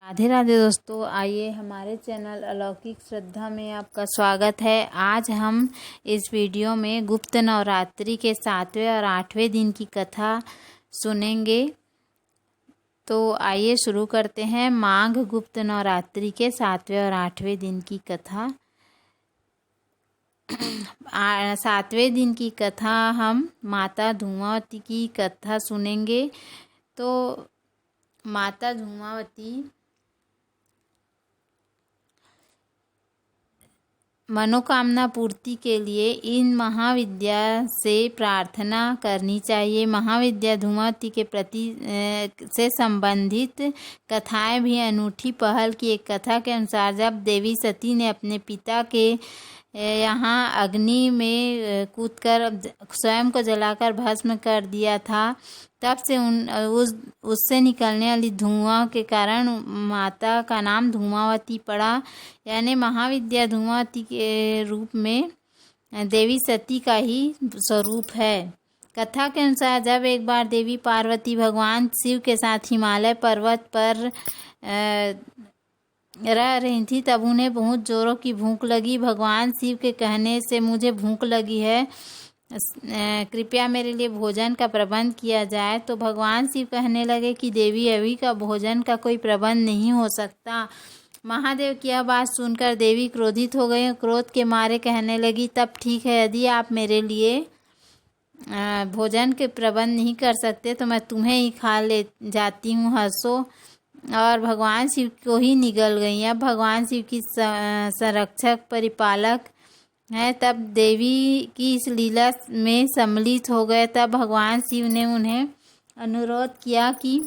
राधे राधे दोस्तों, आइए हमारे चैनल अलौकिक श्रद्धा में आपका स्वागत है। आज हम इस वीडियो में गुप्त नवरात्रि के 7वें और 8वें दिन की कथा सुनेंगे। तो आइए शुरू करते हैं माघ गुप्त नवरात्रि के 7वें और 8वें दिन की कथा। 7वें दिन की कथा हम माता धूमावती की कथा सुनेंगे। तो माता धूमावती मनोकामना पूर्ति के लिए इन महाविद्या से प्रार्थना करनी चाहिए। महाविद्या धूमावती के प्रति से संबंधित कथाएं भी अनूठी पहल की एक कथा के अनुसार जब देवी सती ने अपने पिता के यहाँ अग्नि में कूदकर स्वयं को जलाकर भस्म कर दिया था, तब से उससे निकलने वाली धुआं के कारण माता का नाम धूमावती पड़ा। यानी महाविद्या धूमावती के रूप में देवी सती का ही स्वरूप है। कथा के अनुसार जब एक बार देवी पार्वती भगवान शिव के साथ हिमालय पर्वत पर रह रही थी, तब उन्हें बहुत जोरों की भूख लगी। भगवान शिव के कहने से मुझे भूख लगी है, कृपया मेरे लिए भोजन का प्रबंध किया जाए। तो भगवान शिव कहने लगे कि देवी, अभी का भोजन का कोई प्रबंध नहीं हो सकता। महादेव की यह बात सुनकर देवी क्रोधित हो गई। क्रोध के मारे कहने लगी, तब ठीक है, यदि आप मेरे लिए भोजन के प्रबंध नहीं कर सकते तो मैं तुम्हें ही खा ले जाती हूँ, हंसो। और भगवान शिव को ही निगल गई। अब भगवान शिव की संरक्षक परिपालक है, तब देवी की इस लीला में सम्मिलित हो गए। तब भगवान शिव ने उन्हें अनुरोध किया कि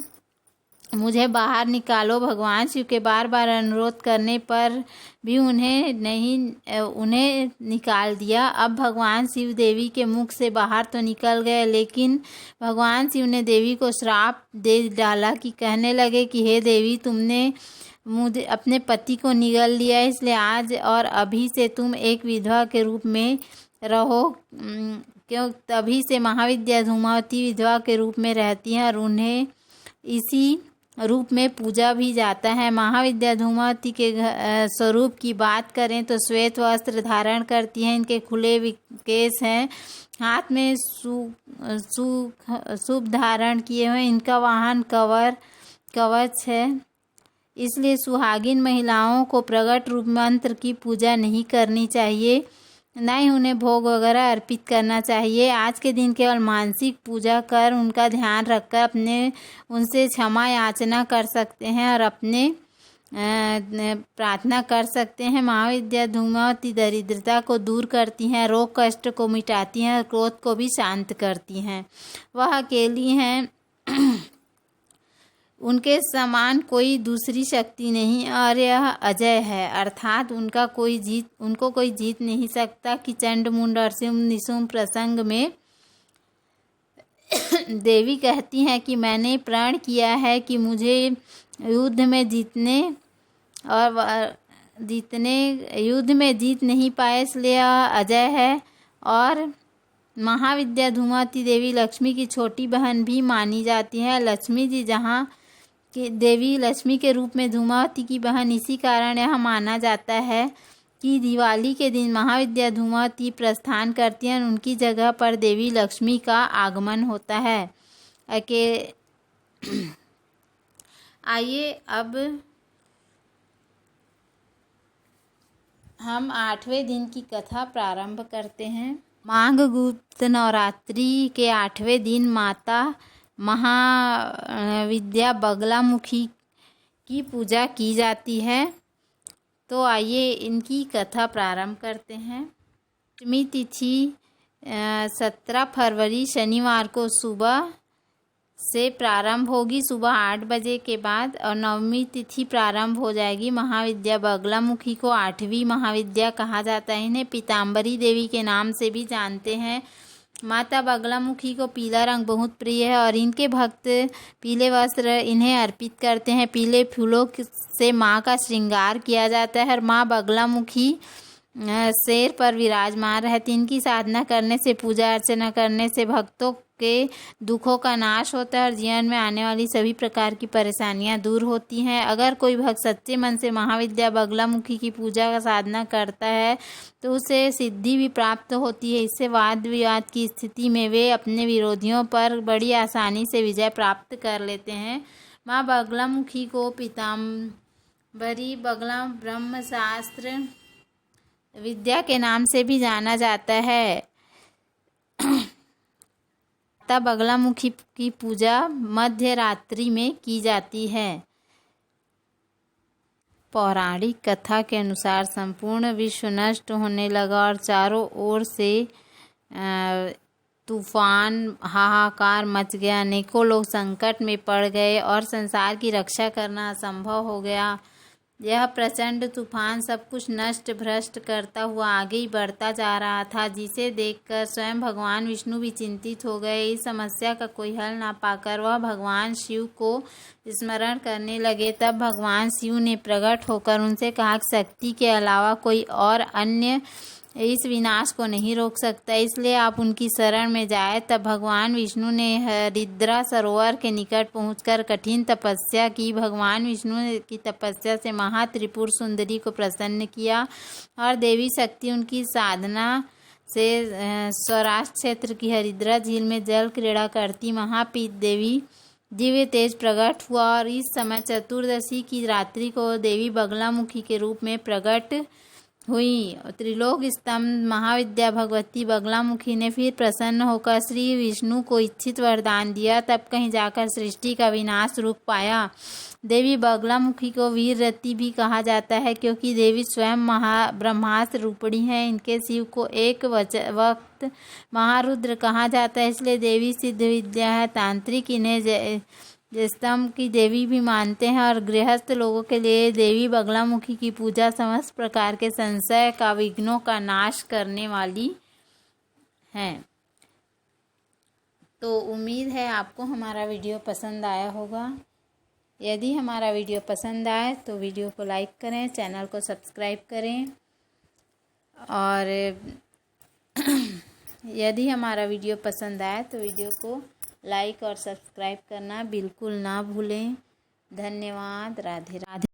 मुझे बाहर निकालो। भगवान शिव के बार बार अनुरोध करने पर भी उन्हें निकाल दिया। अब भगवान शिव देवी के मुख से बाहर तो निकल गए, लेकिन भगवान शिव ने देवी को श्राप दे डाला कि कहने लगे कि हे देवी, तुमने मुझे अपने पति को निगल लिया, इसलिए आज और अभी से तुम एक विधवा के रूप में रहो। क्यों तभी से महाविद्या धूमावती विधवा के रूप में रहती हैं और उन्हें इसी रूप में पूजा भी जाता है। महाविद्या धूमावती के स्वरूप की बात करें तो श्वेत वस्त्र धारण करती हैं, इनके खुले केस हैं, हाथ में शुभ धारण किए हुए, इनका वाहन कवच है। इसलिए सुहागिन महिलाओं को प्रकट रूप मंत्र की पूजा नहीं करनी चाहिए, न ही उन्हें भोग वगैरह अर्पित करना चाहिए। आज के दिन केवल मानसिक पूजा कर उनका ध्यान रखकर उनसे क्षमा याचना कर सकते हैं और अपने प्रार्थना कर सकते हैं। महाविद्या धूमावती दरिद्रता को दूर करती हैं, रोग कष्ट को मिटाती हैं और क्रोध को भी शांत करती हैं। वह अकेली हैं, उनके समान कोई दूसरी शक्ति नहीं और यह अजय है, अर्थात उनको कोई जीत नहीं सकता। कि चंड मुंड और शुंभ निशुंभ प्रसंग में देवी कहती हैं कि मैंने प्रण किया है कि मुझे युद्ध में जीत नहीं पाए, इसलिए अजय है। और महाविद्या धूमावती देवी लक्ष्मी की छोटी बहन भी मानी जाती है। लक्ष्मी जी जहाँ कि देवी लक्ष्मी के रूप में धूमावती की बहन, इसी कारण यह माना जाता है कि दिवाली के दिन महाविद्या धूमावती प्रस्थान करती हैं, उनकी जगह पर देवी लक्ष्मी का आगमन होता है। आइए अब हम 8वें दिन की कथा प्रारंभ करते हैं। माघ गुप्त नवरात्रि के 8वें दिन माता महाविद्या बगलामुखी की पूजा की जाती है। तो आइए इनकी कथा प्रारंभ करते हैं। अष्टमी तिथि 17 फरवरी शनिवार को सुबह से प्रारंभ होगी, सुबह 8 बजे के बाद, और नवमी तिथि प्रारंभ हो जाएगी। महाविद्या बगलामुखी को 8वीं महाविद्या कहा जाता है। इन्हें पीताम्बरी देवी के नाम से भी जानते हैं। माता बगलामुखी को पीला रंग बहुत प्रिय है और इनके भक्त पीले वस्त्र इन्हें अर्पित करते हैं। पीले फूलों से माँ का श्रृंगार किया जाता है और माँ बगलामुखी शेर पर विराजमान रहती। इनकी साधना करने से, पूजा अर्चना करने से भक्तों के दुखों का नाश होता है और जीवन में आने वाली सभी प्रकार की परेशानियां दूर होती हैं। अगर कोई भक्त सच्चे मन से महाविद्या बगलामुखी की पूजा का साधना करता है तो उसे सिद्धि भी प्राप्त होती है। इससे वाद विवाद की स्थिति में वे अपने विरोधियों पर बड़ी आसानी से विजय प्राप्त कर लेते हैं। माँ बगलामुखी को पीताम्बरी बगला ब्रह्मशास्त्र विद्या के नाम से भी जाना जाता है। माता बगलामुखी की पूजा मध्य रात्रि में की जाती है। पौराणिक कथा के अनुसार संपूर्ण विश्व नष्ट होने लगा और चारों ओर से तूफान हाहाकार मच गया। अनेकों लोग संकट में पड़ गए और संसार की रक्षा करना असंभव हो गया। यह प्रचंड तूफान सब कुछ नष्ट भ्रष्ट करता हुआ आगे ही बढ़ता जा रहा था, जिसे देखकर स्वयं भगवान विष्णु भी चिंतित हो गए। इस समस्या का कोई हल ना पाकर वह भगवान शिव को स्मरण करने लगे। तब भगवान शिव ने प्रकट होकर उनसे कहा कि शक्ति के अलावा कोई और अन्य इस विनाश को नहीं रोक सकता, इसलिए आप उनकी शरण में जाए। तब भगवान विष्णु ने हरिद्रा सरोवर के निकट पहुंचकर कठिन तपस्या की। भगवान विष्णु की तपस्या से महात्रिपुर सुंदरी को प्रसन्न किया और देवी शक्ति उनकी साधना से सौराष्ट्र क्षेत्र की हरिद्रा झील में जल क्रीड़ा करती महापीत देवी दिव्य तेज प्रकट हुआ और इस समय चतुर्दशी की रात्रि को देवी बगलामुखी के रूप में प्रकट हुई। त्रिलोक स्तंभ महाविद्या भगवती बगलामुखी ने फिर प्रसन्न होकर श्री विष्णु को इच्छित वरदान दिया। तब कहीं जाकर सृष्टि का विनाश रुक पाया। देवी बगलामुखी को वीररती भी कहा जाता है, क्योंकि देवी स्वयं ब्रह्मास्त्र रूपिणी है। इनके शिव को एक वक्त महारुद्र कहा जाता है, इसलिए देवी सिद्ध विद्या है। तांत्रिक इन्हें स्तंभ की देवी भी मानते हैं और गृहस्थ लोगों के लिए देवी बगलामुखी की पूजा समस्त प्रकार के संशय का विघ्नों का नाश करने वाली है। तो उम्मीद है आपको हमारा वीडियो पसंद आया होगा। यदि हमारा वीडियो पसंद आए तो वीडियो को लाइक करें, चैनल को सब्सक्राइब करें और यदि हमारा वीडियो पसंद आए तो वीडियो को लाइक और सब्सक्राइब करना बिल्कुल ना भूलें। धन्यवाद। राधे राधे।